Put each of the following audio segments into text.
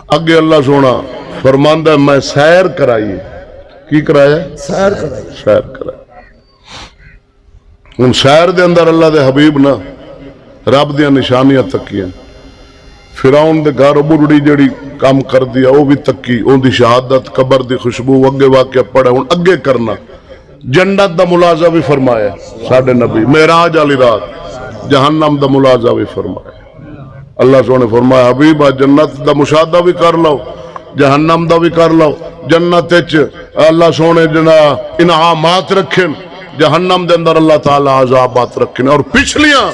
اگے اللہ سونا فرماندا ہے میں سیر کرائی کی کرایا سیر کرائی سیر کرائی ہن سیر دے اندر اللہ دے حبیب نا رب دیاں نشانیاں تکیاں فرعون دے گھر بڑھڑی جڑی کام کر دیا وہ بھی تکی اون دی شہادت قبر دی خوشبو اگے واقعہ پڑھا ہن اگے کرنا جنت دا ملازہ بھی فرمایا ساڈے نبی معراج والی رات جہنم دا ملازہ بھی فرمایا اللہ سونے فرمایا حبیبا جنت دا مشاہدہ بھی کر لو جہنم دا بھی کر لو جنت وچ اللہ سونے جنا انعامات رکھیں جہنم دے اندر اللہ تعالی عذابات رکھیں اور پچھلیاں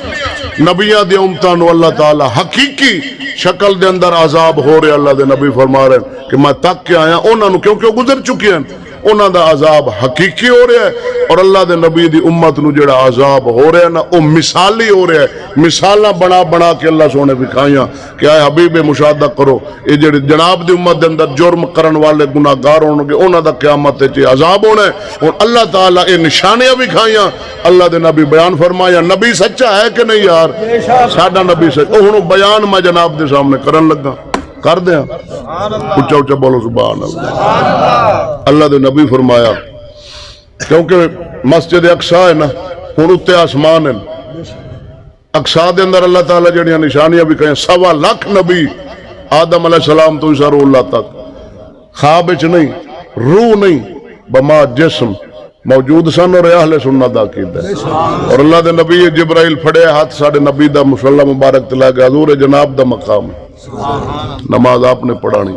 نبیاں دی امتاں نو اللہ تعالی حقیقی شکل دے اندر عذاب ہو رہے اللہ دے نبی فرما رہے ہیں کہ میں تک کے آیا انہاں نو کیونکہ گزر چکے ہیں انہاں دا عذاب حقیقی ہو رہا ہے اور اللہ دے نبی دی امت نو جڑا عذاب ہو رہا ہے نا وہ مثالی ہو رہا ہے مثالاں بنا بنا کے اللہ سونے دکھائیاں کہ اے حبیب مشاہدہ کرو یہ جڑے جناب دی امت دے اندر جرم کرن والے گناہگار ہون گے انہاں دا قیامت وچ عذاب ہونا ہے اور اللہ تعالیٰ یہ نشانیاں بھی کھائیاں اللہ دے نبی بیان فرمایا نبی سچا ہے کہ نہیں یار ساڈا نبی سچا ہن بیان میں جناب دے سامنے کرن لگا کر دیا اچھا اچھا بولو سبحان اللہ اللہ دے نبی فرمایا کیونکہ مسجد اقصی ہے نا ہن اتے آسمان ہے اقصی دے اندر اللہ تعالیٰ جڑیاں نشانیاں بھی کہیں 1.25 لاکھ نبی آدم علیہ السلام تو عیسیٰ روح اللہ تک خواب وچ نہیں روح نہیں بما جسم موجود سن اور اہل سنت دا عقیدہ اور اللہ دے نبی جبرائیل پھڑے ہاتھ ساڈے نبی دا مصلی مبارک تلا کے حضور جناب دا مقام نماز آپ نے پڑھانی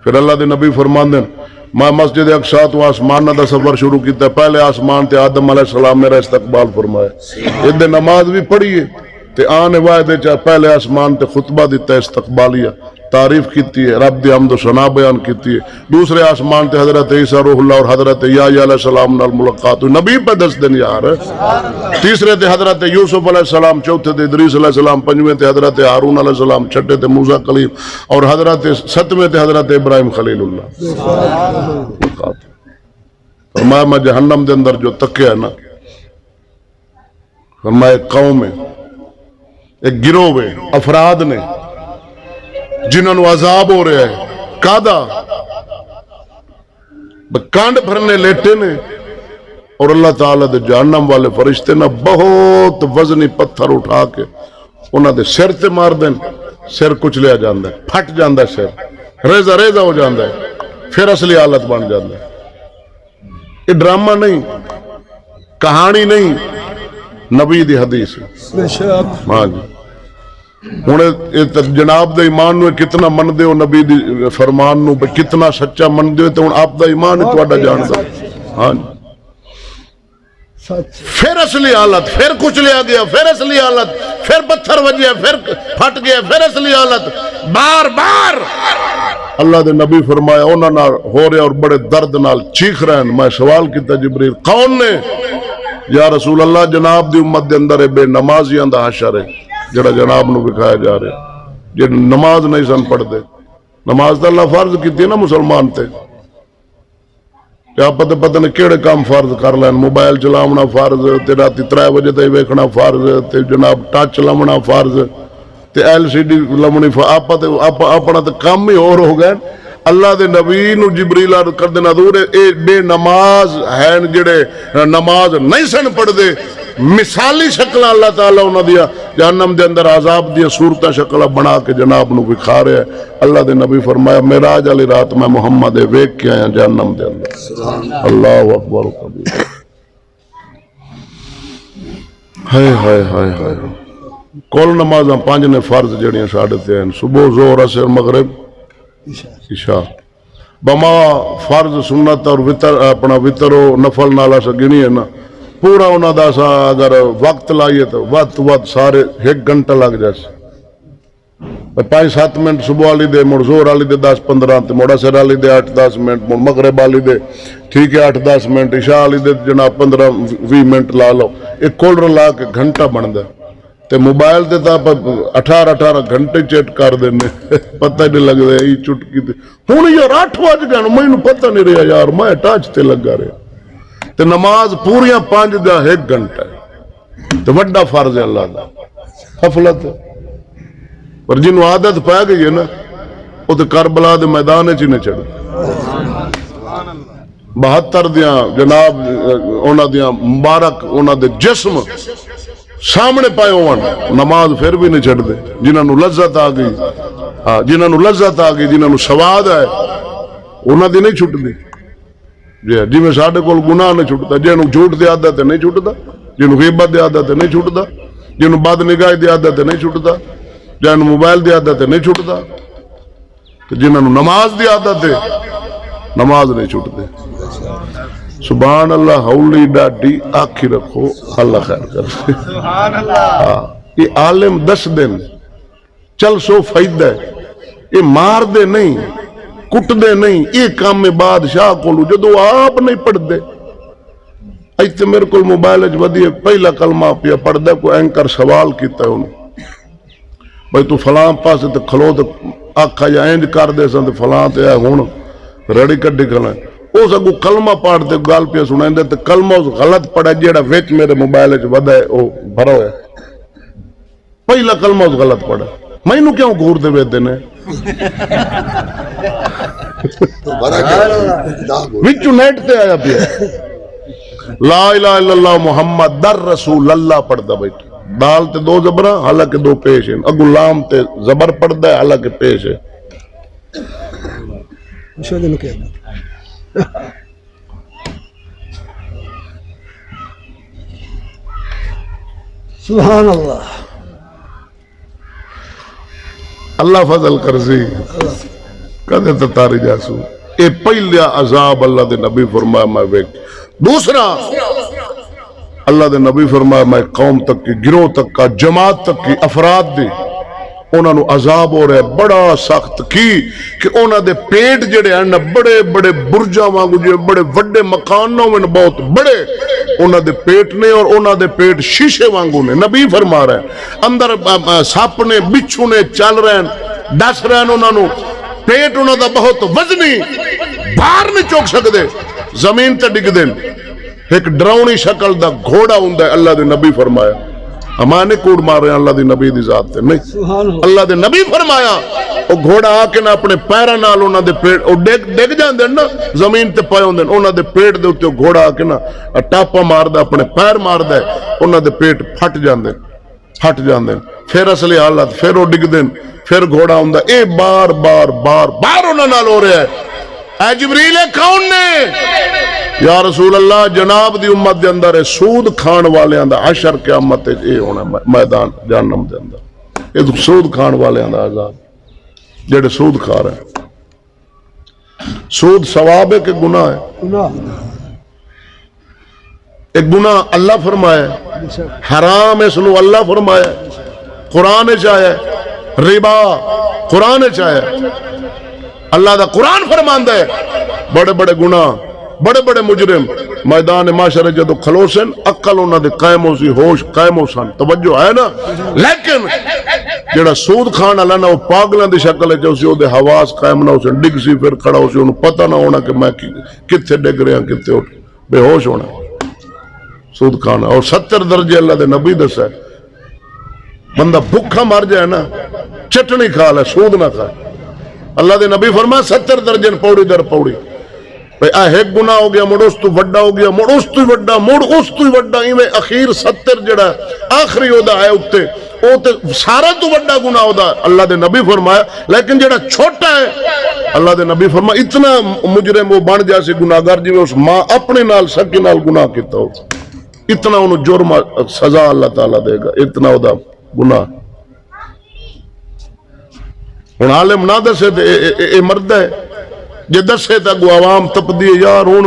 پھر اللہ دے نبی فرماندے میں مسجد اقصی تو آسمان دا سفر شروع کیتا پہلے آسمان تے آدم علیہ السلام میرا استقبال فرمایا ادھے نماز بھی پڑھیے تے آنے واحدے چاہ پہلے آسمان تے خطبہ دیتا ہے استقبالیہ تعریف کیتی ہے رب دی حمد و ثنا بیان کیتی ہے دوسرے آسمان تے حضرت عیسیٰ روح اللہ اور حضرت یحییٰ علیہ السلام نال ملاقات ہوئی نبی پہ 10 دن یار تیسرے تے حضرت یوسف علیہ السلام چوتھے تے ادریس علیہ السلام پنجویں تے حضرت ہارون علیہ السلام چھٹے تے موسیٰ کلیم اور حضرت ستویں تے حضرت ابراہیم خلیل اللہ فرمایا میں جہنم دے اندر جو تکیا ہے نا فرمایا ایک قوم ہے ایک گروہ ہے افراد نے جنہوں نے عذاب ہو رہا ہے کادا کانڈ بھرنے لیٹے نے اور اللہ تعالیٰ دے جہنم والے فرشتے نا بہت وزنی پتھر اٹھا کے انہاں دے سر تے مار دیں سر کچھ لیا جاندہ ہے پھٹ جاندہ ہے سر ریزہ ریزہ ہو جاندہ ہے پھر اصلی حالت بن جاندہ ہے یہ ڈرامہ نہیں کہانی نہیں نبی دی حدیث ہے ہاں جی ہوں جناب دا ایمان نو کتنا من دے ہو نبی دی فرمان نو کتنا سچا من دے ہو تو آپ دا ایمان ہے تو اڈا جان دا ہاں پھر اصلی حالت پھر کچھ لیا گیا پھر اصلی حالت پھر پتھر وجیا پھر پھٹ گیا پھر اصلی حالت بار بار اللہ دے نبی فرمایا انہاں نال ہو رہے اور بڑے درد نال چیخ رہے ہیں میں سوال کیتا جبریل کون نے یا رسول اللہ جناب دی امت دے اندر بے نمازیاں دا حشر ہے جڑا جناب نو بکھایا جا رہے جی نماز نہیں سن پڑھ دے نماز تو اللہ فرض کی نا مسلمان تے آپ پتہ نہیں کیڑے کام فرض کر لین موبائل چلاونا فرض تے راتی 3 بجے تے ویکھنا فرض تے جناب ٹچ لمنا فرض تے LCD لمنی آپ اپنا تے کام ہی اور ہو گئے اللہ دے نبی نو جبریل کر دینا حضور اے بے نماز ہیں جڑے نماز نہیں سن پڑھ دے مثالی شکل اللہ تعالیٰ انہوں دیا جہنم دے اندر عذاب دیا صورتہ شکل بنا کے جناب نو بکھا رہے ہیں اللہ دے نبی فرمایا معراج والی رات میں محمد ویکھ کے آیا جہنم دے اندر اللہ اکبر کبیر ہائے ہائے ہائے ہائے کل نمازاں 5 نے فرض جڑیاں ساڑھے تے ہیں صبح ظہر عصر مغرب عشاء بما فرض سنت اور وطر اپنا وطر و نفل نالا سا گنی ہے نا پورا انہاں دا سا اگر وقت لائیے تو وقت سارے 1 گھنٹہ لگ جائے 5-7 منٹ صبح والی دے مڑ زور والی دے 10-15 تے مڑ عصر والی دے 8-10 منٹ مڑ مغرب والی دے ٹھیک ہے 8-10 منٹ عشاء والی دے جناب 15-20 منٹ لا لو ایک کول رلا کے گھنٹہ بندا تے موبائل تے تا 18 گھنٹے چیٹ کر دینے پتہ نہیں لگ رہا یہ چٹکی تے ہن یار 8 بج گئے مینوں پتہ نہیں رہا یار میں ٹچ تے لگا رہا تے نماز پوریاں 5 دا 1 گھنٹہ ہے تے وڈا فرض ہے اللہ دا غفلت پر جنوں عادت پا گئی ہے نا وہ تو کربلا دے میدان چ نہیں چڑھ 72 دیاں جناب انہاں دیاں مبارک انہاں دے جسم سامنے پائے ہون نماز پھر بھی نہیں چھڑ دے جنہاں نو لذت آ گئی جنہاں نو لذت آ گئی جنہاں نو سواد ہے انہاں دی نہیں چھٹ دی جی میں ساڈے کول گناہ نہیں چھٹتا جنہوں جھوٹ دی عادت نہیں چھٹتا جنہوں غیبت دی عادت نہیں چھٹتا جنہوں بد نگاہی دی عادت نہیں چھٹتا جنہوں موبائل دی عادت نہیں چھٹتا جنہوں نماز دی عادت ہے نماز نہیں چھٹتے سبحان اللہ ہولی ڈاڈی آکھی رکھو اللہ خیر کر سبحان اللہ یہ عالم 10 دن چل سو فائدہ ہے یہ مار دے نہیں کٹ دے نہیں یہ کام میں بادشاہ کو لو جدو آپ نہیں پڑھ دے ایتے میرے کو موبائل ودی پہلا کلمہ پیا پڑھ دے کوئی اینکر سوال کیتا ہے انہوں بھائی تو فلاں پاس تے کھلو تے آکھا یا اینج کر دے سن تے فلاں تے ہے ہون ریڑی کڈی کھلائیں اس اگو کلمہ پاڑ تے گال پیا سنائیں دے تے کلمہ اس غلط پڑھا جیڑا ویچ میرے موبائل ودا ہے وہ بھرو ہے پہلا کلمہ اس غلط پڑھا میں انہوں کیوں گھور دے ویدے نے وچو نیٹ تے آیا پیا لا الہ الا اللہ محمد در رسول اللہ پڑھ دا بیٹھ دال تے 2 زبرہ حالانکہ 2 پیش ہیں اگو لام تے زبر پڑھ دا ہے حالانکہ پیش ہے سبحان اللہ اللہ فضل کرزی کدے تتاری جاسو اے پہلیا عذاب اللہ دے نبی فرمایا میں ویک دوسرا اللہ دے نبی فرمایا میں قوم تک کی گروہ تک کا جماعت تک کی افراد دی انہوں نے عذاب ہو رہا ہے بڑا سخت کی کہ انہوں دے پیٹ جڑے ہیں بڑے بڑے برجاں وانگو جو بڑے وڈے مکانوں میں بہت بڑے انہوں دے پیٹ نے اور انہوں دے پیٹ شیشے وانگو نے نبی فرما رہے ہیں اندر ساپ نے بچھو نے چل رہے ہیں دس رہے ہیں انہوں نے پیٹ انہوں دا بہت وزنی باہر نہیں چوک سکتے زمین تے ڈگ دیں ایک ڈراؤنی شکل دا گھوڑا ہوندہ ہے اللہ دے نبی فرمایا ہمانے کوڑ مار رہے ہیں اللہ دی نبی دی ذات تے نہیں اللہ دے نبی فرمایا وہ گھوڑا آکے نا اپنے پیرہ نال انہاں دے پیٹ وہ ڈگ جان دیں نا زمین تے پائے ہوندے انہاں دے پیٹ دے ہوتے گھوڑا آکے نا ٹاپا مار دے اپنے پیر مار دے انہاں دے پیٹ پھٹ جان دیں پھر اصلی حالت پھر وہ ڈگ دیں پھر گھوڑا ہوندہ اے بار بار بار بار انہاں نال ہو رہے ہیں اے جبریل کون نے یا رسول اللہ جناب دی امت دے اندر ہے سود کھان والے اندر حشر قیامت اے ہونا میدان جہنم دے اندر یہ سود کھان والے اندر آزاد جڑے سود کھا رہے ہیں سود ثواب ہے کہ گناہ ہے ایک گناہ اللہ فرمایا حرام اس نو اللہ فرمایا قرآن چاہے ربا قرآن چاہے اللہ دا قرآن فرماندہ ہے بڑے بڑے گناہ بڑے بڑے مجرم میدان معاشرے جدو کھلوسن عقل انہاں دے قائم ہو سی ہوش قائم ہو سن توجہ ہے نا لیکن جڑا سود کھان والا نا وہ پاگلاں دی شکل ہے جو سی او دے حواس قائم نہ ہو سن ڈگ سی پھر کھڑا ہو سی انہوں پتہ نہ ہونا کہ میں کتھے ڈگ رہا کتھے اٹھ بے ہوش ہونا سود کھانا اور 70 درجے اللہ دے نبی دسا ہے بندہ بھوکا مر جائے نا چٹنی کھا لے سود نہ کھائے اللہ دے نبی فرمایا 70 درجن پوڑی در پوڑی ایک گناہ ہو گیا مڑ اس تو وڈا ہو گیا مڑ اس تو وڈا مڑ اس تو وڈا ایویں اخیر 70 جڑا آخری ہودا ہے اتے او تے سارا تو وڈا گناہ ہودا اللہ دے نبی فرمایا لیکن جڑا چھوٹا ہے اللہ دے نبی فرمایا اتنا مجرم وہ بن جیسے گناہگار جی اس ماں اپنے نال سکی نال گناہ کیتا ہو اتنا انہوں جرم سزا اللہ تعالیٰ دے گا اتنا ہودا گناہ ہن عالم نہ دسے تے اے مرد ہے جے دسے تا گو عوام تپ دیے یار ہن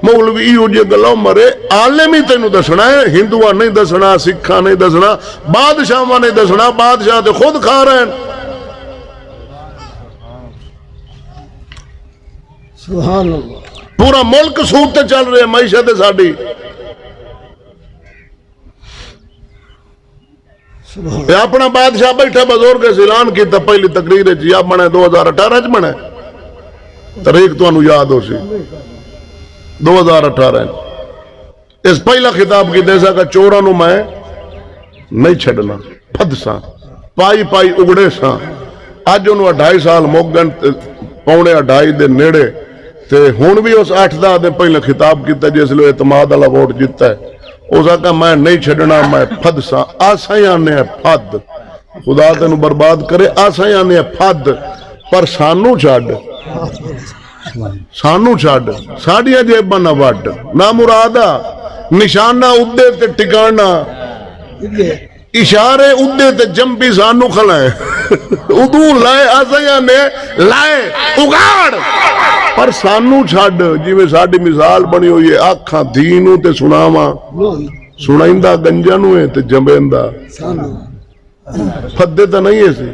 مولوی ایو جے گلاں مرے عالم ہی تینوں دسنا ہے ہندوواں نہیں دسنا سکھاں نہیں دسنا بادشاہاں نہیں دسنا بادشاہ تے خود کھا رہے ہیں سبحان اللہ پورا ملک سود تے چل رہے معیشت ساڈی اپنا بادشاہ بیٹھا بزرگ اعلان کیتا پہلی تقریر جی اب بنے 2018 چ بنے تاریخ تو انہوں یاد ہو سی 2018 اس پہلا خطاب کی دیسا کہ چورا نو میں نہیں چھڑنا پھد سا پائی پائی اگڑے سا اج انہوں 2.5 سال مک گئے، پونے 2.5 دے نیڑے، تے ہن بھی اس 8-10 دن پہلے خطاب کیتا جس لئے اعتماد والا ووٹ جیتا ہے، اس آقا میں نہیں چھڑنا، میں پھد سا، آسا ہی آنے ہیں پھد، خدا تینوں برباد کرے، آسا ہی آنے ہیں پھد، پر سانو چھاڑ، سانو چھاڑ، ساڑیاں جیباں نہ وڈ، نہ مرادہ نشانہ ادھے تے ٹکانا، اشارے ادھے تے جنبی سانو کھلائے، ادھو لائے آسیاں نے لائے اگاڑ، پر سانو چھاڑ، جی میں ساڑی مثال بنی ہوئی ہے، آکھاں دینوں تے سناواں، سنائندہ گنجانوں ہے تے جنبیندہ پھدے تا نہیں ہے سی،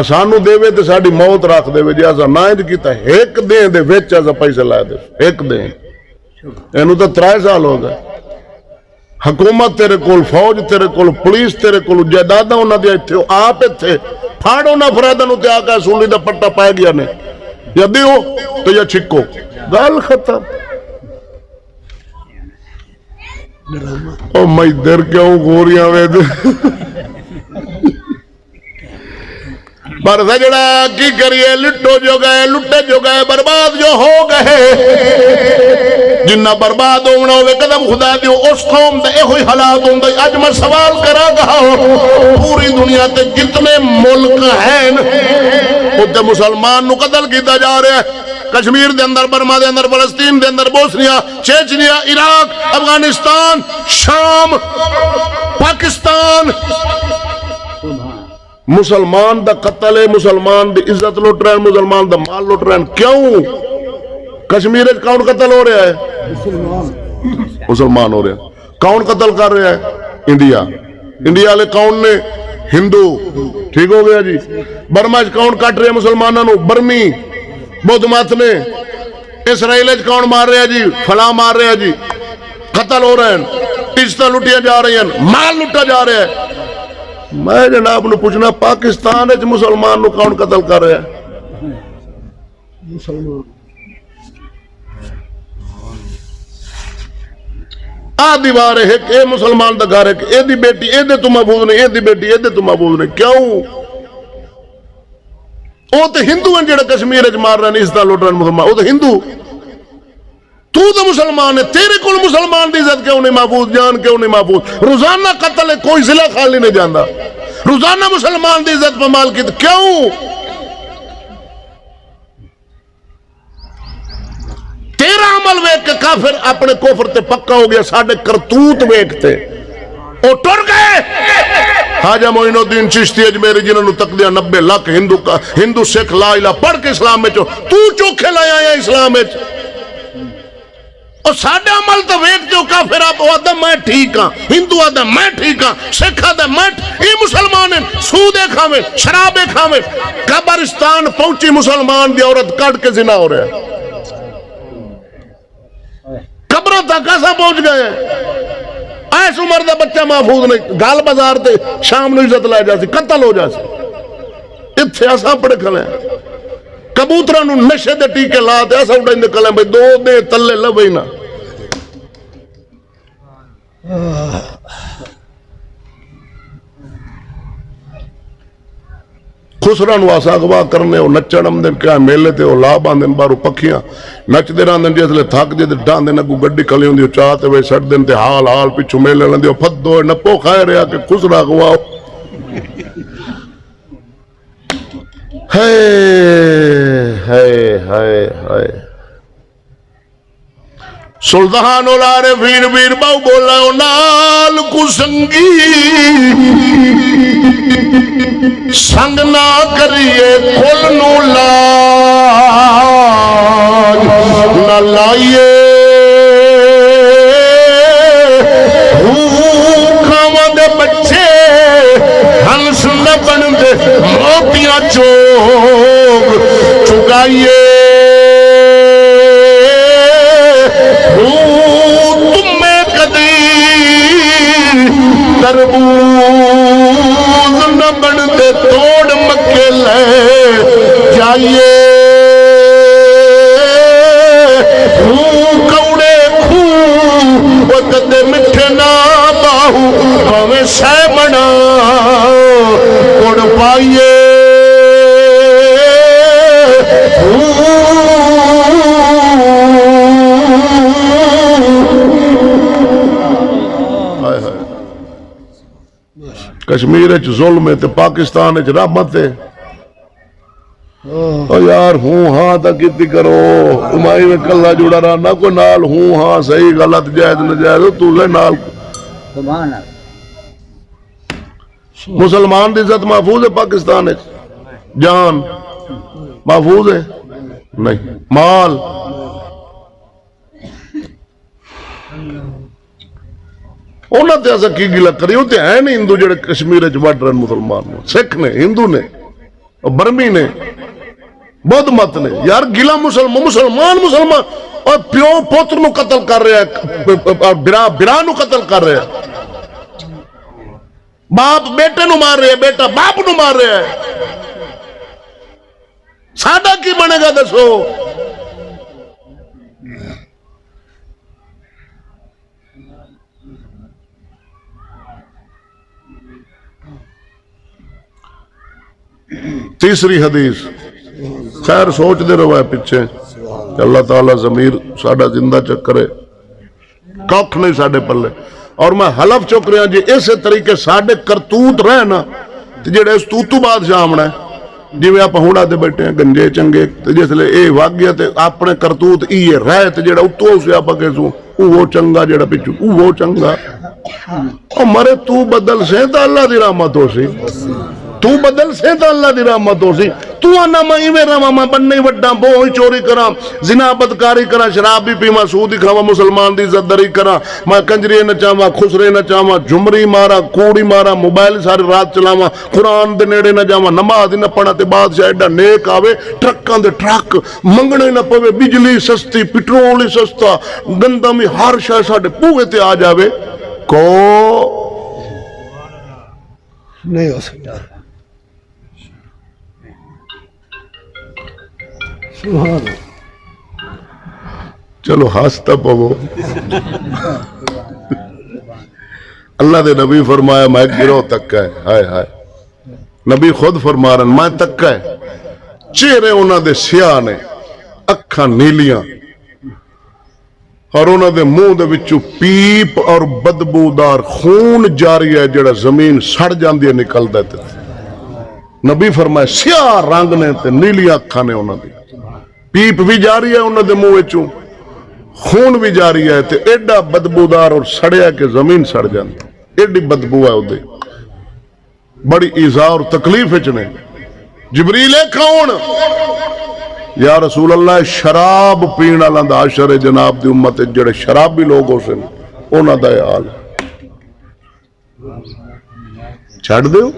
آسانو دے وے تے ساڑی موت راکھ دے وے، جی آسا نائند کیتا ایک دیں دے ویچ آسا پیسے لائے دے، ایک دیں، اینو تا 3 سال ہو گئے، حکومت تیرے کول، فوج تیرے کول، پولیس تیرے کول، جائیداداں انہاں دے تھے، آپ تھے، پھاڑو نہ فرادہ نو تے آقا سولی دا پٹا پائے گیا نے، یا دیو تو یا چھکو، گال ختم۔ او میں در کیوں گوریاں میں دے پر سجڑا کی کریے، لٹو جو گئے، لٹے جو گئے، برباد جو ہو گئے، جنہ برباد ہونا ہوئے قدم خدا دیو، اس قوم دے ہوئی حالات ہوں دے، آج میں سوال کرا گا پوری دنیا تے جتنے ملک ہیں وہ تے مسلمان نو قتل کیتا جا رہے ہیں، کشمیر دے اندر، برما دے اندر، فلسطین دے اندر، بوسنیا، چیچنیا، عراق، افغانستان، شام، پاکستان، مسلمان دا قتل ہے، مسلمان دی عزت لوٹ رہے ہیں، مسلمان دا مال لوٹ رہے ہیں، کیوں؟ کشمیر کون قتل ہو رہا ہے؟ مسلمان ہو رہے ہیں۔ کون قتل کر رہا ہے؟ انڈیا، انڈیا لے کون نے؟ ہندو، ٹھیک ہو گیا جی۔ برما کون کٹ رہے ہیں مسلمانوں نو؟ برمی، بدھ مت نے۔ اسرائیل کون مار رہا ہے جی؟ فلاں مار رہا ہے جی، قتل ہو رہے ہیں، عزتیں لٹیاں جا رہی ہیں، مال لٹا جا رہا ہے۔ میں جناب نے پوچھنا پاکستان ہے مسلمان نو کون قتل کر رہا ہے؟ مسلمان۔ آ دیوار ہے کہ اے مسلمان دا گھر ہے کہ اے دی بیٹی اے دے تو محفوظ نہیں، اے دی بیٹی اے دے تو محفوظ نہیں، کیوں؟ وہ تو ہندو ہیں جڑا کشمیر مار رہے ہیں، اس طرح لوٹ رہے ہیں مسلمان، وہ تو ہندو، تو مسلمان ہے، تیرے کول مسلمان دی عزت کیوں نہیں محفوظ، جان کیوں نہیں محفوظ؟ روزانہ قتل ہے، کوئی ضلع خالی نہیں جاندہ، روزانہ مسلمان دی عزت پہ مال کی، کیوں؟ تیرا عمل ویک کے کافر اپنے کفر تے پکا ہو گیا، ساڑھے کرتوت ویکتے او ٹر گئے۔ خواجہ معین الدین چشتی اجمیری جنہوں نے تقدیہ 90 لاکھ ہندو سکھ لا الہ پڑھ کے اسلام میں تو چوکھے لائے آیا اسلام میں، اور ساڑھے عمل تو ویکتے ہو کافر آپ آدھا میں ٹھیک ہاں، ہندو آدھا میں ٹھیک ہاں، سکھ آدھا میں یہ مسلمان ہیں، سودے کھاویں، شرابے کھاویں، قبرستان پہنچی مسلمان دی عورت کٹ کے زنا ہو رہا ہے، قبروں تک ایسا پہنچ گئے ہیں، ایس عمر دا بچہ محفوظ نہیں، گال بازار تے شام نو عزت لائے جاسی، قتل ہو جاسی، اتھے ایسا پڑے کھلے ہیں، کبوترہ نو نشے دے ٹیکے لاتے ایسا اٹھائیں دے کھلے ہیں، بھئی 2 دے تلے لبئی نا۔ خسران واسا اغوا کرنے ہو نچڑ امدن کیا میلے تے ہو لاب آندن بارو پکھیاں نچ دے راندن جیسے لے تھاک جے دے ڈان دے نگو گڑی کھلی ہوں دیو چاہتے ہوئے سڑ دن تے حال پچھو میلے لن دیو پھد دو نپو کھائے رہا کہ خسرا اغوا ہو۔ سلطان اولارے ویر باؤ بولا نال کو سنگی سنگ نہ کریے کل نو لاج نہ لائیے کھاواں دے بچے ہنس نہ بن دے موتیاں چوگ چگائیے تربوز نہ بڑھتے توڑ مکے لے جائیے کوڑے وہ کدے مٹھے نہ باہو پویں سہ بنا کوڑ پائیے ہائے ہائے کشمیر وچ ظلم ہے تے پاکستان وچ رحمت ہے او یار ہوں ہاں تا کیتی کرو امائی میں کلا جڑا رہا نہ کوئی نال ہوں ہاں صحیح غلط جائز نجائز تو لے نال سبحان اللہ مسلمان دی عزت محفوظ ہے پاکستان وچ جان محفوظ ہے نہیں مال انہاں تے اساں کی گلا کری او تے ہے نہیں ہندو جڑے کشمیر وچ وڈ رہن مسلمان نے سکھ نے ہندو نے اور برمی نے بدھ مت نے یار گلا مسلمان اور پیو پوتر نو قتل کر رہا ہے برا نو قتل کر رہا ہے باپ بیٹے نو مار رہا ہے بیٹا باپ نو مار رہا ہے ساڈا کی بنے گا دسو تیسری حدیث خیر سوچ دے رہو ہے پیچھے کہ اللہ تعالیٰ ضمیر ساڈا زندہ چکرے کخ نہیں ساڈے پلے اور میں حلف چک رہا جی اسی طریقے ساڈے کرتوت رہے نا جڑے اس تو بادشاہ آمنا ہے جی میں آپ ہونڈا دے بیٹھے ہیں گنجے چنگے جس لئے اے واقعہ تے اپنے کرتوت ایے رہے تے جڑا اتو اسے آپ کہسوں وہ چنگا جڑا پیچھو وہ چنگا اور مرے تو بدل سے تا اللہ دی رحمت ہو سی تو بدل سے تا اللہ دی رحمت ہو سی تو آنا میں ایویں رہا میں بننے وڈا بوئی چوری کراں زنا بدکاری کراں شراب بھی پیواں سود کھاواں مسلمان دی عزت داری کراں میں کنجری نہ چاواں خسرے نہ چاواں جمری مارا کوڑی مارا موبائل ساری رات چلاواں قرآن دے نیڑے نہ جاواں نماز نہ پڑھا تے بادشاہ ایڈا نیک آوے ٹرکاں دے ٹرک منگنے نہ پوے بجلی سستی پٹرول ہی سستا گندم ہر شے ساڈے بوئے تے آ جاوے کو نہیں ہو سکتا سبحان اللہ چلو ہاستا پو اللہ دے نبی فرمایا میں گروہ تک ہے ہائے ہائے نبی خود فرما رہا میں تک ہے چہرے انہاں دے سیاہ نے اکھاں نیلیاں اور انہاں دے منہ دے وچوں پیپ اور بدبودار خون جاری ہے جڑا زمین سڑ جاندی ہے نکلدا تے نبی فرمایا سیاہ رنگ نے تے نیلیاں اکھاں نے انہاں دی پیپ بھی جاری ہے انہاں دے منہ وچوں خون بھی جاری ہے تے ایڈا بدبودار اور سڑیا کہ زمین سڑ جاندی ایڈی بدبو ہے اودے بڑی ایذا اور تکلیف وچ نے جبریل کون یا رسول اللہ شراب پین والا دا عشر جناب دی امت جڑے شرابی لوگ ہو سن انہاں دا حال چھڑ دیو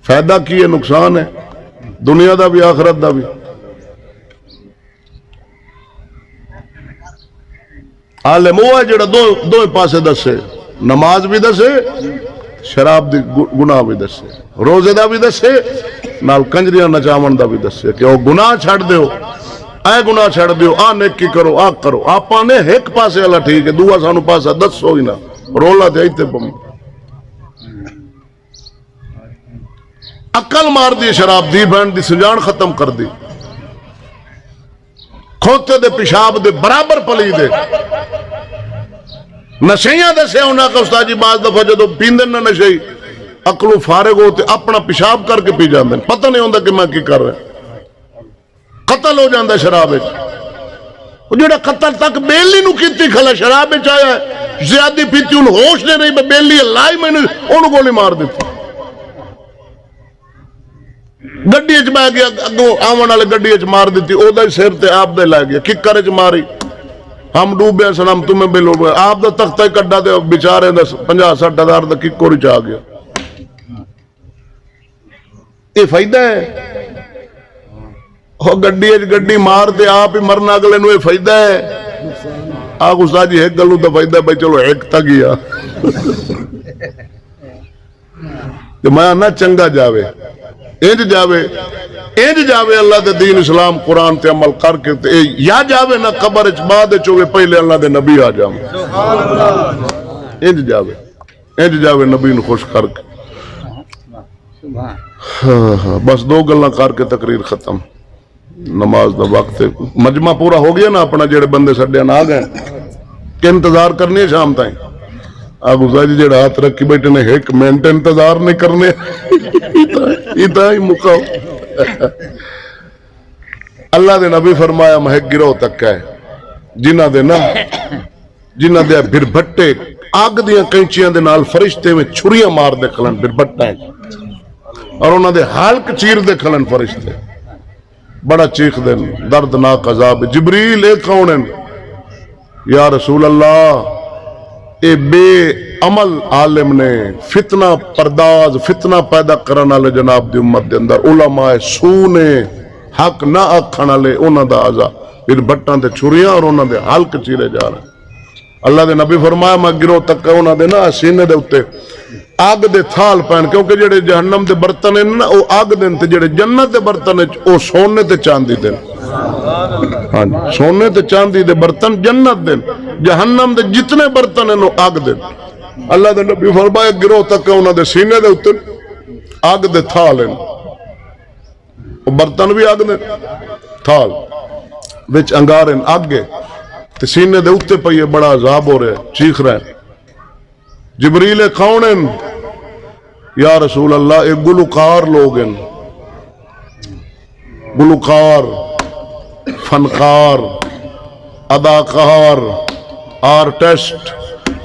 فائدہ کی ہے نقصان ہے دنیا دا بھی آخرت دا بھی عالم وہ ہے جڑا دو پاسے دسے نماز بھی دسے شراب دی گناہ بھی دسے روزے دا بھی دسے نال کنجریاں نچاون دا بھی دسے کہ وہ گناہ چھڑ دیو اے گناہ چھڑ دیو آ نیکی کرو آ کرو آپا نے ایک پاسے والا ٹھیک ہے دوسرا سانو پاسا دسو ہی نہ رولا تے ایتھے پم عقل مار دی شراب دی بہن دی سجان ختم کر دی کھوتے دے پیشاب دے برابر پلی دے نشیاں دسے انہاں کا استاد جی بعض دفعہ جدو پیندن نہ نشئی عقلو فارغ ہوتے اپنا پیشاب کر کے پی جاندے پتہ نہیں ہوندا کہ میں کی کر رہا قتل ہو جاندہ شراب وہ جڑا قتل تک بیلی نو کیتی کھلا شراب آیا ہے زیادی پیتی ان ہوش نے نہیں بیلی لائی میں نے انہوں گولی مار دیتی گڈی اچ بہ گیا اگوں آون والے گڈی اچ مار دیتی او دا سر تے آپ دے لگ گیا ککر اچ ماری ہم ڈوبے سلام تمہیں بے لوگ آپ دا تختہ کڈا دے بیچارے دا 50-60 ہزار دا ککر اچ آ گیا یہ فائدہ ہے وہ گڈی اچ گڈی مار تے آپ ہی مرنا اگلے نو یہ فائدہ ہے آگ استاد جی ایک گلوں دا فائدہ بھائی چلو ایک تا گیا میں نہ چنگا جاوے انج جاوے اللہ دے دین اسلام قرآن تے عمل کر کے تے یا جاوے نہ قبر اچ بعد چوے پہلے اللہ دے نبی آ جاوے انج جاوے نبی نو خوش کر کے بس دو گلاں کر کے تقریر ختم نماز دا وقت ہے مجمع پورا ہو گیا نا اپنا جڑے بندے سڈے نہ آ گئے کہ انتظار کرنی ہے شام تائیں آگو جی جڑا ہاتھ رکھی بیٹھے نے ایک منٹ انتظار نہیں کرنے اتنا ہی مکاؤ اللہ دے نبی فرمایا مہک گروہ تک ہے جنہ دے بھر بھٹے آگ دیاں کینچیاں دے نال فرشتے میں چھریاں مار دے کھلن بھر بھٹا ہے اور انہاں دے حالک چیر دے کھلن فرشتے بڑا چیخ دے دردناک عذاب جبریل اے کونن یا رسول اللہ اے بے عمل عالم نے فتنہ پرداز فتنہ پیدا کرنا لے جناب دی امت دے اندر علماء سو نے حق نہ آکھن والے انہاں دا عذاب پھر بٹاں تے چھریاں اور انہاں دے حلق چیرے جا رہے اللہ دے نبی فرمایا میں گروہ تک انہاں دے نا سینے دے اوتے آگ دے تھال پہن کیونکہ جڑے جہنم دے برتن ہیں نا او آگ دین تے جڑے جنت دے برتن ہیں او سونے تے چاندی دین ہاں جی سونے تے چاندی دے برتن جنت دین جہنم دے جتنے برتن ہیں او آگ دین اللہ دے نبی فرمایا گروہ تک انہاں دے سینے دے اوتے آگ دے تھال ہیں او برتن بھی آگ دے تھال وچ انگارن آگے تے سینے دے اوتے پئیے بڑا عذاب ہو رہے چیخ رہے جبریل کونن یا رسول اللہ ایک گلوکار لوگ ہیں گلوکار فنکار اداکار آرٹسٹ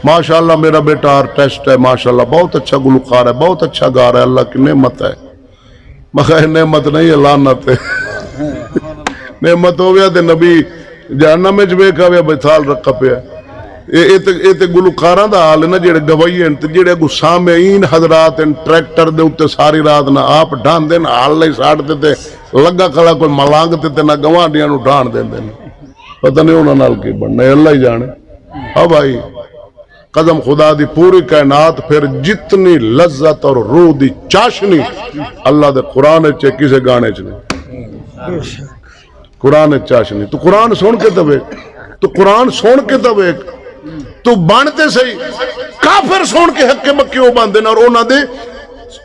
ماشاءاللہ میرا بیٹا آرٹسٹ ہے ماشاءاللہ بہت اچھا گلوکار ہے بہت اچھا گا رہا ہے اللہ کی نعمت ہے مگر نعمت نہیں ہے لعنت ہے نعمت ہو گیا تے نبی جہنم میں ویکھا ویا بتھال رکھا پیا اے تے گلوکاراں دا حال ہے نا جڑے گوائی ہیں تے جڑے سامعین حضرات ہیں ٹریکٹر دے اوتے ساری رات نہ آپ ڈھان دین حال نہیں ساڑتے تے لگا کھڑا کوئی ملانگ تے نہ گواڈیاں نو ڈھان دیندے پتہ نہیں انہاں نال کی بننا ہے اللہ ہی جانے ہاں بھائی قدم خدا دی پوری کائنات پھر جتنی لذت اور روح دی چاشنی اللہ دے قرآن چے کسے گانے چ نہیں قرآن چاشنی تو قرآن سن کے تو قرآن سن کے تو بانتے صحیح کافر سن کے حق کے مکے ہو باندھے اور انہاں دے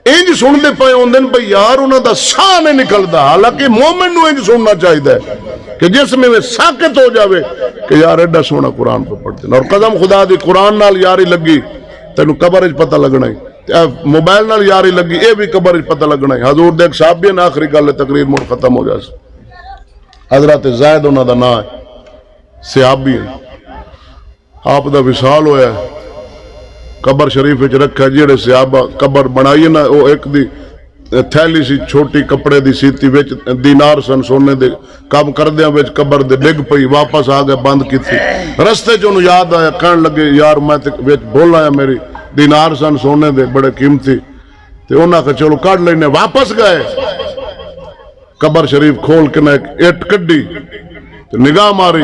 انج سن دے پائے ہوندے بھئی یار انہاں دا ساہ نہیں نکلدا حالانکہ مومن نو انج سننا چاہیے کہ جس میں ساکت ہو جاوے کہ یار ایڈا سونا قرآن پہ پڑھتے ہیں اور قدم خدا دی قرآن نال یاری لگی تینوں قبر وچ پتہ لگنا ہے موبائل نال یاری لگی اے بھی قبر وچ پتہ لگنا ہے حضور دے ایک صاحب بھی آخری گل تقریر مڑ ختم ہو جاس حضرت زید انہاں دا نام ہے صحابی ہیں آپ دا وصال ہویا ہے قبر شریف وچ رکھا جڑے صحابہ قبر بنائی نا وہ ایک دی تھیلی سی چھوٹی کپڑے دی سیتی وچ دینار سن سونے دے کام کردیاں وچ قبر دے ڈگ پئی واپس آ گئے بند کیتی رستے چ انہوں یاد آیا کہن لگے یار میں وچ بول آیا میری دینار سن سونے دے بڑے قیمتی تے انہاں کہ چلو کڈ لینے واپس گئے قبر شریف کھول کے نہ اٹ کڈی نگاہ ماری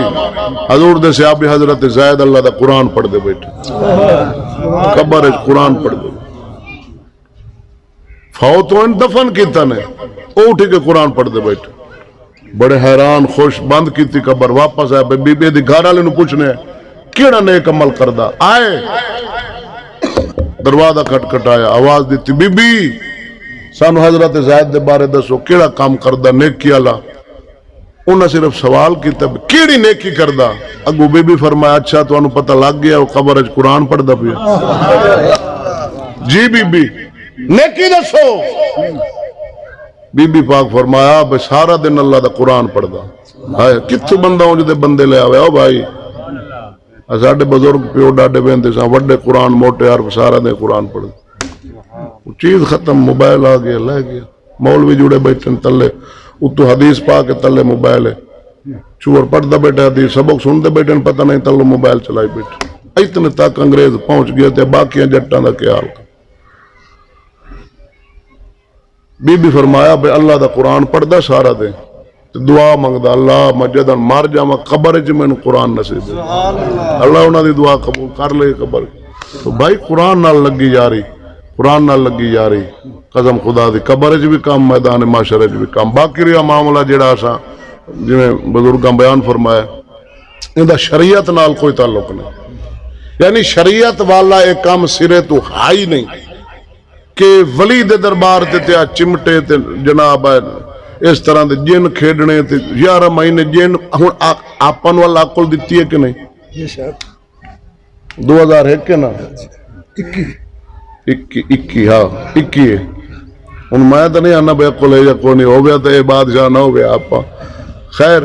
حضور دے صحابی حضرت زید اللہ دا قرآن پڑھ دے بیٹھے قبر وچ قرآن پڑھ دے فوت ہوئے دفن کیتا نے اٹھ کے قرآن پڑھ دے بیٹھے بڑے حیران خوش بند کیتی قبر واپس آئے بی بی دی گھر والے نو پوچھنے کیڑا نیک عمل کردا آئے دروازہ کھٹکھٹایا آواز دیتی بی بی سانو حضرت زید دے بارے دسو کیڑا کام کردا نیکی والا انہاں صرف سوال کیتا کیڑی نیکی کردا اگو بی بی فرمایا اچھا تانوں پتہ لگ گیا وہ قبر وچ قرآن پڑھدا پیا جی بی بی نیکی دسو بی بی پاک فرمایا بے سارا دن اللہ دا قرآن پڑھدا ہائے کتھوں بندہ اونج دے بندے لے آوے او بھائی ساڈے بزرگ پیو ڈاڈے ویندے ساں وڈے قرآن موٹے عرب سارا دن قرآن پڑھدا چیز ختم موبائل آ گیا لے گیا مولوی جڑے بیٹھے تلے اتو حدیث پا کے تلے موبائل ہے چور پڑھدا بیٹھے حدیث سبق سنتے بیٹھے پتہ نہیں تلو موبائل چلائی بیٹھے اتنے تک انگریز پہنچ گئے تھے باقیاں جٹاں دا کیا حال بی بی فرمایا بے اللہ دا قرآن پڑھدا سارا دے دعا منگدا اللہ میں جدن مر جاواں قبر وچ مینوں قرآن نصیب اللہ انہاں دی دعا قبول کر لے قبر تو بھائی قرآن نال لگی جاری قرآن نال لگی جاری قسم خدا دی قبر وچ بھی کام میدان معاشرے وچ بھی کام باقی رہا معاملہ جڑا اساں جویں بزرگاں بیان فرمایا ایندا شریعت نال کوئی تعلق نہیں یعنی شریعت والا ایک کام سرے تو ہائی نہیں کہ ولی دے دربار تے چمٹے تے جناب اس طرح دے جن کھیڈنے تے 11 مہینے جن ہن آپاں نوں اللہ عقل دتی ہے کہ نہیں؟ جی صاحب 2001 کے نا 21 21 ہاں 21 ہن میں تو نہیں آنا بے عقل ہے یا کوئی نہیں ہو گیا تو یہ بادشاہ نہ ہو گیا آپ خیر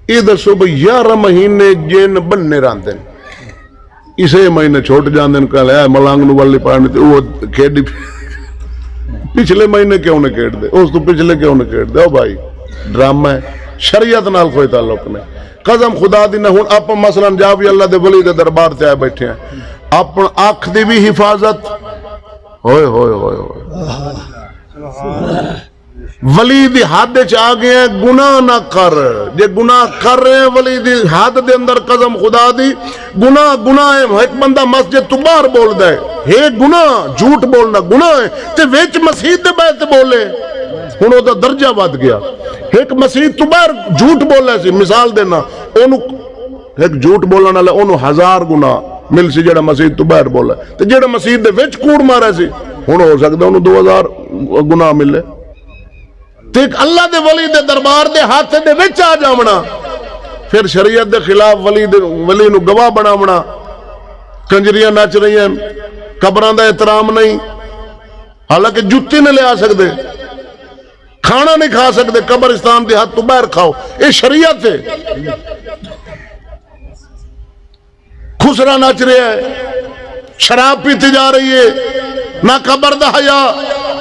یہ دسو بھئی 11 مہینے جن بننے راندے اسے مہینے چھوٹ جاندے کہ لے ملانگ نو والی پانی تے وہ کھیڈی پچھلے مہینے کیوں نہ کھیڈ دے اس تو پچھلے کیوں نہ کھیڈ دے او بھائی ڈرامہ ہے شریعت نال کوئی تعلق نہیں قسم خدا دی نہ ہن آپ مثلا جا بھی اللہ دے ولی دے دربار تے آئے بیٹھے ہیں اپن آنکھ دی بھی حفاظت ہوئے ہوئے ہوئے ہوئے ولی دی حد چاہ گئے ہیں گناہ نہ کر جے گناہ کر رہے ہیں ولی دی حد دے اندر قسم خدا دی گناہ ہے ایک بندہ مسجد تو باہر بول دے ہے گناہ جھوٹ بولنا گناہ ہے تے ویچ مسجد دے بیت بولے ہن او دا درجہ ود گیا ایک مسجد تو باہر جھوٹ بولے سی مثال دینا اونوں ایک جھوٹ بولن والا اونوں 1000 گناہ مل سی جڑا مسجد تو باہر بولا تے جڑا مسجد دے وچ کوڑ مارا سی ہن ہو سکدا اونوں 2000 گناہ ملے تے اللہ دے ولی دے دربار دے ہاتھ دے وچ آ جاونا پھر شریعت دے خلاف ولی نو گواہ بناونا کنجریاں نچ رہی ہیں قبراں دا احترام نہیں حالانکہ جُتی نہیں لے آ سکدے کھانا نہیں کھا سکتے قبرستان دے ہاتھ تو باہر کھاؤ یہ شریعت ہے خسرا نچ رہا ہے شراب پیتی جا رہی ہے نہ قبر دا حیا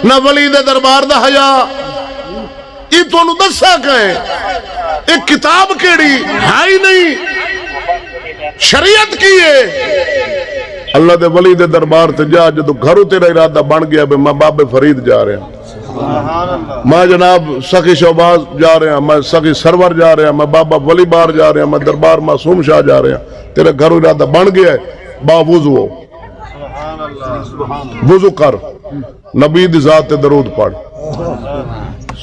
نہ ولی دے دربار دا حیا یہ تو انہوں دسا کہیں ایک کتاب کیڑی ہے ہی نہیں شریعت کی ہے اللہ دے ولی دے دربار تے جا جدو گھروں تیرا ارادہ بن گیا بے میں بابے فرید جا رہے ہیں میں جناب سخی شہباز جا رہے ہیں میں سخی سرور جا رہے ہیں میں بابا ولی بار جا رہے ہیں میں دربار معصوم شاہ جا رہے ہیں تیرے گھروں ارادہ بن گیا ہے با وضو ہو وضو کر نبی دی ذات تے درود پڑھ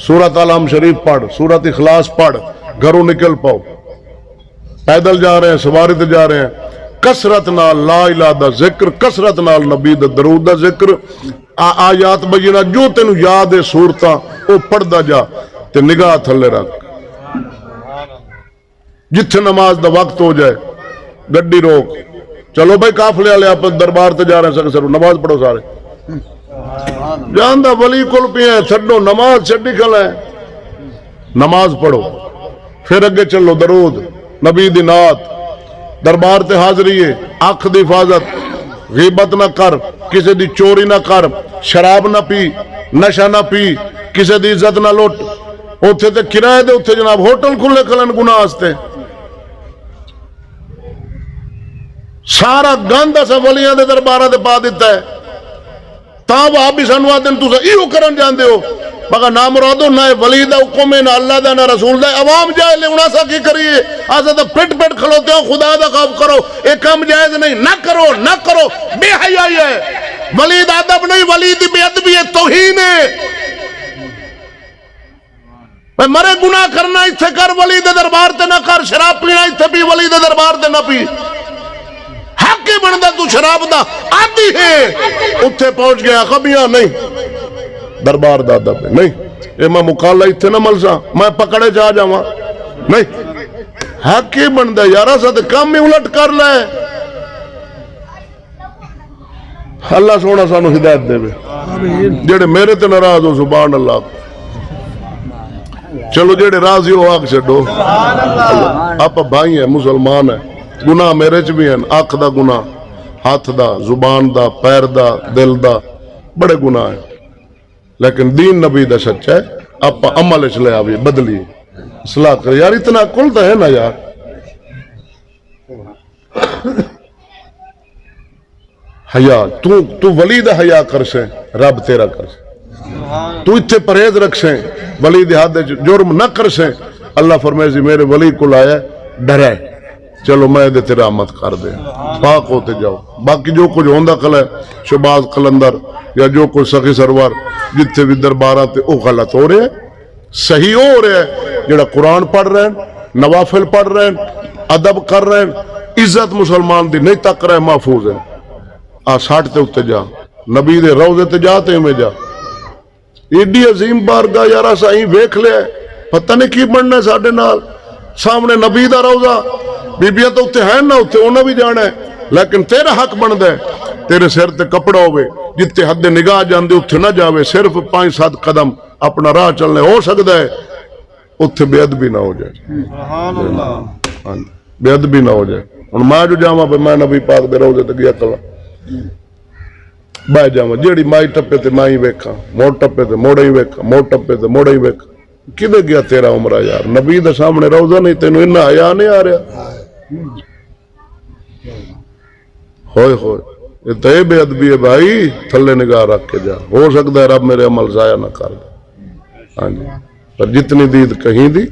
سورۃ الحم شریف پڑھ سورۃ اخلاص پڑھ گھروں نکل پاؤ پیدل جا رہے ہیں سواری تے جا رہے ہیں کسرت نال لا الہ دا ذکر کسرت نال نبی دا درود دا ذکر آیات بجینا جو تینو یاد ہے صورتاں او پڑھ دا جا تے نگاہ تھلے رکھ جتھے نماز دا وقت ہو جائے گڈی روک چلو بھائی قافلے والے آپ دربار تے جا رہے ہیں سکے سر نماز پڑھو سارے جاندہ ولی کل پیئے چھڑو نماز چھڑی کھل ہے نماز پڑھو پھر اگے چلو درود نبی دی نعت دربار تے حاضری ہے آنکھ دی حفاظت غیبت نہ کر کسی دی چوری نہ کر شراب نہ پی نشہ نہ پی کسی دی عزت نہ لوٹ اوتھے تے کرائے دے اوتھے جناب ہوٹل کھلے کھلن گناہ ہستے سارا گند اسا ولیاں دے دربارہ دے پا دیتا ہے تاں وہ بھی سانو آدن تو ایو کرن جاندے ہو مگر نہ مرادو نہ ولی دا حکم ہے نہ اللہ دا نہ رسول دا عوام جائے لے انہا سا کی کریے آسا تو پٹ پٹ کھلوتے ہو خدا دا خوف کرو ایک کام جائز نہیں نہ کرو بے حیائی ہے ولی دا ادب نہیں ولی دی بے ادبی ہے توہین ہے مرے گناہ کرنا اتھے کر ولی دے دربار تے نہ کر شراب پینا اتھے بھی ولی دے دربار تے نہ پی حق کے بندہ تو شراب دا آدھی ہے اتھے پہنچ گیا کبھیاں نہیں دربار دا ادب ہے نہیں اے میں مقالہ اتھے نہ ملسا میں پکڑے جا جاواں نہیں حق کے بندہ یارہ سا تے کام میں الٹ کر لے اللہ سونا سانو ہدایت دے بے جڑے میرے تے ناراض ہو سبحان اللہ چلو جڑے راضی ہو آگ چھڈو آپ بھائی ہیں مسلمان ہیں گناہ میرے چ بھی ہیں آنکھ دا گناہ ہاتھ دا زبان دا پیر دا دل دا بڑے گناہ ہیں لیکن دین نبی دا سچا ہے آپ عمل چلے آوی بدلی اصلاح کر یار اتنا کل تو ہے نا یار حیا تو ولی دا حیا کر سے رب تیرا کر سے تو اتنے پرہیز رکھ سے ولی دی حد جرم نہ کر سے اللہ فرمائے جی میرے ولی کو لایا ڈرے چلو میں دے تیرا رحمت کر دے پاک ہوتے جاؤ باقی جو کچھ ہوندہ کل ہے شباز قلندر یا جو کچھ سخی سرور جتنے بھی دربارات وہ غلط ہو رہے ہیں صحیح ہو رہے ہیں جڑا قرآن پڑھ رہے ہیں نوافل پڑھ رہے ہیں ادب کر رہے ہیں عزت مسلمان دی نہیں تک رہے محفوظ ہیں ساٹھ تے اتے جا نبی دے روزے تے جا تے میں جا ایڈی عظیم بارگاہ یار اساں ویکھ لیا پتہ نہیں کی بننا ہے ساڈے نال سامنے نبی دا روضہ بیبیاں تو اتنے ہیں نہ اتنے انہاں بھی جانا ہے لیکن تیرا حق بندا ہے تیرے سر تے کپڑا ہوئے جتے حد نگاہ جاندے اتنے نہ جاوے صرف 5-7 قدم اپنا راہ چلنے ہو سکتا ہے اتنے بے ادبی نہ ہو جائے سبحان اللہ بے ادبی نہ ہو جائے ہن میں جو جاواں پہ میں نبی پاک دے روضے تے گیا کلا بہ جاواں جیڑی مائی ٹپے تے میں ہی ویکھاں موڑ ٹپے تے موڑے ہی ویکھاں موڑ ٹپے تے موڑے ہی ویکھاں کدے گیا تیرا عمرہ یار نبی دے سامنے روضہ نہیں تینوں اتنا حیا نہیں آ رہا ہوئے ہوئے یہ تو بے ادبی ہے بھائی تھلے نگاہ رکھ کے جا ہو سکتا ہے رب میرے عمل ضائع نہ کر دے ہاں جی پر جتنی دید کہیں دی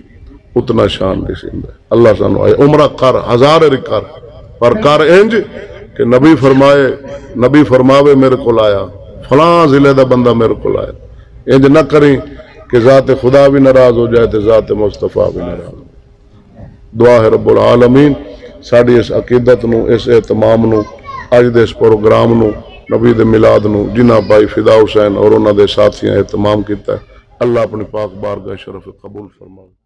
اتنا شان نہیں سیندا اللہ سانو آئے عمرہ کر ہزار کر پر کر انج کہ نبی فرماوے میرے کو آیا فلاں ضلع دا بندہ میرے کو آیا انج نہ کریں کہ ذات خدا بھی ناراض ہو جائے تو ذات مصطفیٰ بھی ناراض ہو جائے دعا ہے رب العالمین ساڑی اس عقیدت نو اس اہتمام نو اج دے اس پروگرام نو نبی دے میلاد نو جنہ بھائی فدا حسین اور انہاں دے ساتھیاں اہتمام کیتا ہے اللہ اپنی پاک بارگاہ شرف قبول فرمائے